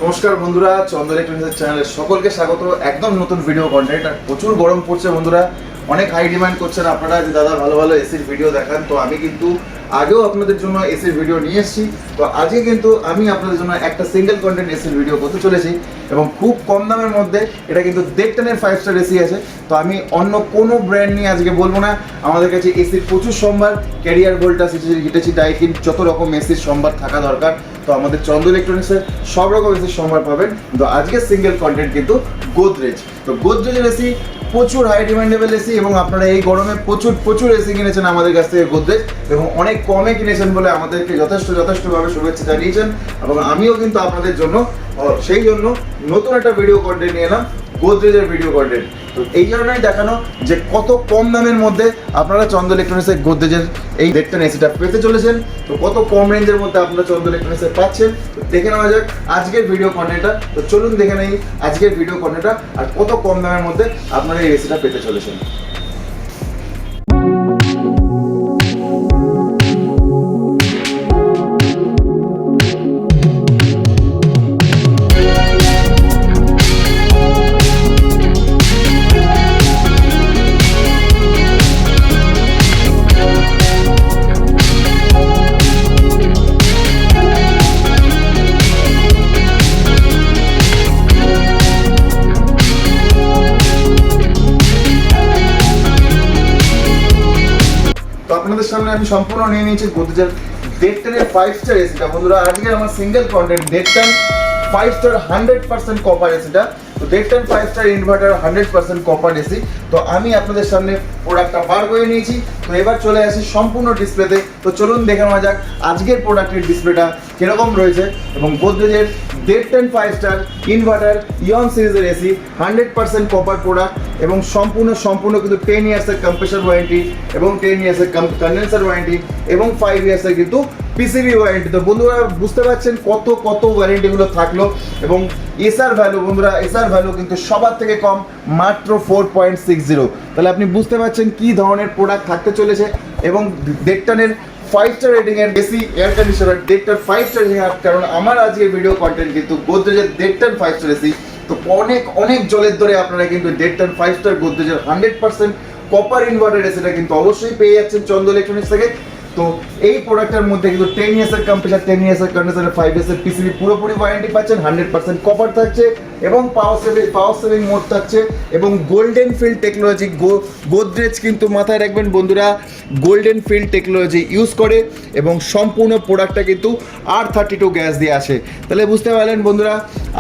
নমস্কার বন্ধুরা, চন্দ্র ইলেকট্রনিক্স চ্যানেলে সকলকে স্বাগত। একদম নতুন ভিডিও কন্টেন্ট। আর প্রচুর গরম পড়ছে বন্ধুরা, অনেক হাই ডিমান্ড করছেন আপনারা যে দাদা ভালো ভালো এসির ভিডিও দেখান। তো আমি কিন্তু আগেও আপনাদের জন্য এসির ভিডিও নিয়ে এসেছি। তো আজকে কিন্তু আমি আপনাদের জন্য একটা সিঙ্গেল কন্টেন্ট এসির ভিডিও করতে চলেছি এবং খুব কম দামের মধ্যে। এটা কিন্তু দেখটেনের 5 স্টার এসি আছে। তো আমি অন্য কোনো ব্র্যান্ড নিয়ে আজকে বলবো না। আমাদের কাছে এসির প্রচুর সম্ভার, ক্যারিয়ার, ভোল্টাস, হিটাচি, ডাইকিন, যত রকম এসির সম্ভার থাকা দরকার। তো আমাদের চন্দ্র ইলেকট্রনিক্সের সব রকম এসির সম্ভার পাবেন। তো আজকের সিঙ্গেল কন্টেন্ট কিন্তু গোদরেজ। তো গোদরেজের এসি প্রচুর হাই ডিমান্ডেবল এসি এবং আপনারা এই গরমে প্রচুর এসি কিনেছেন আমাদের কাছ থেকে গোদরেজ, এবং অনেক কমে কিনেছেন বলে আমাদেরকে যথেষ্টভাবে শুভেচ্ছা জানিয়েছেন। এবং আমিও কিন্তু আপনাদের জন্য সেই জন্য নতুন একটা ভিডিও কন্টেন্ট নিয়ে এলাম, গোদরেজের ভিডিও কন্টেন্ট। তো এই জন্যই দেখানো যে কত কম দামের মধ্যে আপনারা চন্দ্র ইলেকট্রনিক্সের গোদরেজের এই দেখতেন এসিটা পেতে চলেছেন। তো কত কম রেঞ্জের মধ্যে আপনারা চন্দ্র ইলেকট্রনিক্সে পাচ্ছেন। তো দেখে নেওয়া যাক আজকের ভিডিও কন্টেন্টটা। তো চলুন দেখে নেই আজকের ভিডিও কন্টেন্টটা আর কত কম দামের মধ্যে আপনারা এই এসিটা পেতে চলেছেন। আপনাদের সামনে আমি সম্পূর্ণ নিয়ে নিয়েছি গোদরেজের দেখটেনের 5 স্টার এসিটা। বন্ধুরা আজকে আমার সিঙ্গেল কন্টেন্ট দেখটেন 5 স্টার 100% কপার এসিটা। তো দেখটেন 5 স্টার ইনভার্টার 100% কপার এসি। তো আমি আপনাদের সামনে প্রোডাক্টটা বার করে নিয়েছি। তো এবার চলে আসি সম্পূর্ণ ডিসপ্লেতে। তো চলুন দেখে নেওয়া যাক আজকের প্রোডাক্টের ডিসপ্লেটা কিরকম রয়েছে। এবং গোদরেজের দেখটেন 5 স্টার ইনভার্টার ইয়ন সিরিজের এসি 100% কপার প্রোডাক্ট এবং সম্পূর্ণ কিন্তু 10 ইয়ার্সের কম্প্রেসার ওয়ারেন্টি এবং 10 ইয়ার্সের কন্ডেন্সার ওয়ারেন্টি এবং 5 ইয়ার্সের কিন্তু পিসিবি ওয়ারেন্টি। তো বন্ধুরা বুঝতে পারছেন কত ওয়ারেন্টিগুলো থাকলো। এবং এসআর ভ্যালু, বন্ধুরা এসআর ভ্যালু কিন্তু সবার থেকে কম, মাত্র 4.60। তাহলে আপনি বুঝতে পারছেন কি ধরনের প্রোডাক্ট থাকতে চলেছে। এবং দেখটেনের 5 স্টার রেটিং এর এসি এয়ার কন্ডিশনার দেখটেন 5 স্টার রেটিং। কারণ আমার আজকে ভিডিও কন্টেন্ট কিন্তু গোদরেজের দেখটেন 5 স্টার এসি। তো অনেক জলের ধরে আপনারা কিন্তু দেখটেন 5 স্টার গোদরেজের 100% কপার ইনভার্টার এসিটা কিন্তু অবশ্যই পেয়ে যাচ্ছেন চন্দ্র ইলেকট্রনিক্স থেকে। তো এই প্রোডাক্টের মধ্যে কিন্তু 10 ইয়ার্সের কম্প্রেসার, 10 ইয়ার্সের কন্ডেন্সার, 5 ইয়ার্সের পিসিবি পুরোপুরি ওয়ারেন্টি পাচ্ছেন। 100% কপার থাকছে এবং পাওয়ার সেভিং মোড থাকছে এবং গোল্ডেন ফিল্ড টেকনোলজি। গোদরেজ কিন্তু মাথায় রাখবেন বন্ধুরা, গোল্ডেন ফিল্ড টেকনোলজি ইউজ করে এবং সম্পূর্ণ প্রোডাক্টটা কিন্তু R32 গ্যাস দিয়ে আসে। তাহলে বুঝতে পারলেন বন্ধুরা,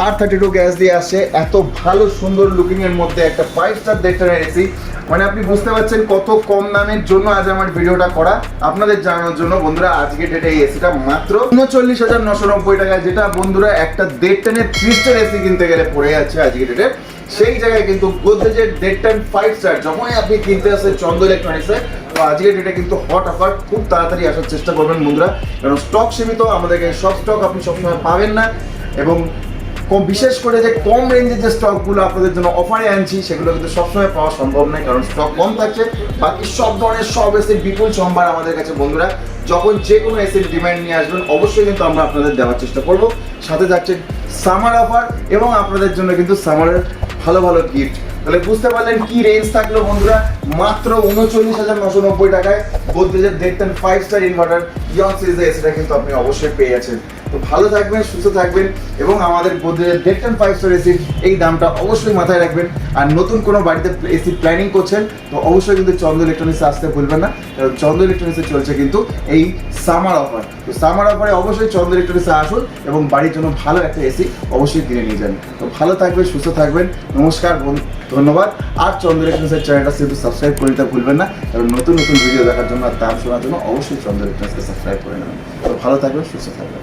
R32 গ্যাস দিয়ে আসে এত ভালো সুন্দর লুকিংয়ের মধ্যে একটা 5 স্টার দেখটেনের এসি। মানে আপনি বুঝতে পারছেন কত কম দামের জন্য আজ আমার ভিডিওটা করা আপনাদের জানানোর জন্য। বন্ধুরা আজকে ডেটে এই এসিটা মাত্র 39,990 টাকায়, যেটা বন্ধুরা একটা দেখটেনের 3 স্টার এসি কিনতে গেলে পড়ে যাচ্ছে আজকে ডেটে। সেই জায়গায় কিন্তু গোদরেজের দেখটেন 5 স্টার যখনই আপনি কিনতে আসেন চন্দ্র ইলেকট্রনিক্সে, তো আজকের ডেটে কিন্তু হট অফার খুব তাড়াতাড়ি আসার চেষ্টা করবেন বন্ধুরা। কারণ স্টক সীমিত, আমাদেরকে সব স্টক আপনি সবসময় পাবেন না। এবং বিশেষ করে যে কম রেঞ্জের যে স্টকগুলো আপনাদের জন্য অফারে আনছি সেগুলো কিন্তু সবসময় পাওয়া সম্ভব নয়, কারণ স্টক কম থাকছে। বাকি সব ধরনের সব এসির বিপুল সম্ভার আমাদের কাছে বন্ধুরা। যখন যে কোনো এসির ডিমান্ড নিয়ে আসবেন অবশ্যই কিন্তু আমরা আপনাদের দেওয়ার চেষ্টা করব। সাথে থাকছে সামার অফার এবং আপনাদের জন্য কিন্তু সামারের ভালো গিফট। তাহলে বুঝতে পারলেন কি রেঞ্জ থাকলো বন্ধুরা, মাত্র 39,990 টাকায় গোদরেজের দেখতেন 5 স্টার ইনভার্টার ইয়ন সিরিজের এসিটা কিন্তু আপনি অবশ্যই পেয়ে যাচ্ছেন। তো ভালো থাকবেন, সুস্থ থাকবেন এবং আমাদের গোদরেজের দেখতেন 5 স্টার এসির এই দামটা অবশ্যই মাথায় রাখবেন। আর নতুন কোনো বাড়িতে এসি প্ল্যানিং করছেন তো অবশ্যই কিন্তু চন্দ্র ইলেকট্রনিক্সে আসতে ভুলবেন না, কারণ চন্দ্র ইলেকট্রনিক্সে চলছে কিন্তু এই সামার অফার। তো সামার অফারে অবশ্যই চন্দ্র ইলেকট্রনিক্সে আসুন এবং বাড়ির জন্য ভালো একটা এসি অবশ্যই কিনে নিয়ে যান। তো ভালো থাকবেন, সুস্থ থাকবেন, নমস্কার, ধন্যবাদ। আর চন্দ্র ইলেকট্রনিক্সের চ্যানেলটা শুধু সাবস্ক্রাইব করে নিতে ভুলবেন না, কারণ নতুন ভিডিও দেখার জন্য আর দাম শোনার জন্য অবশ্যই চন্দ্র ইলেকট্রনিক্সকে সাবস্ক্রাইব করে নেবেন। তো ভালো থাকবেন, সুস্থ থাকবেন।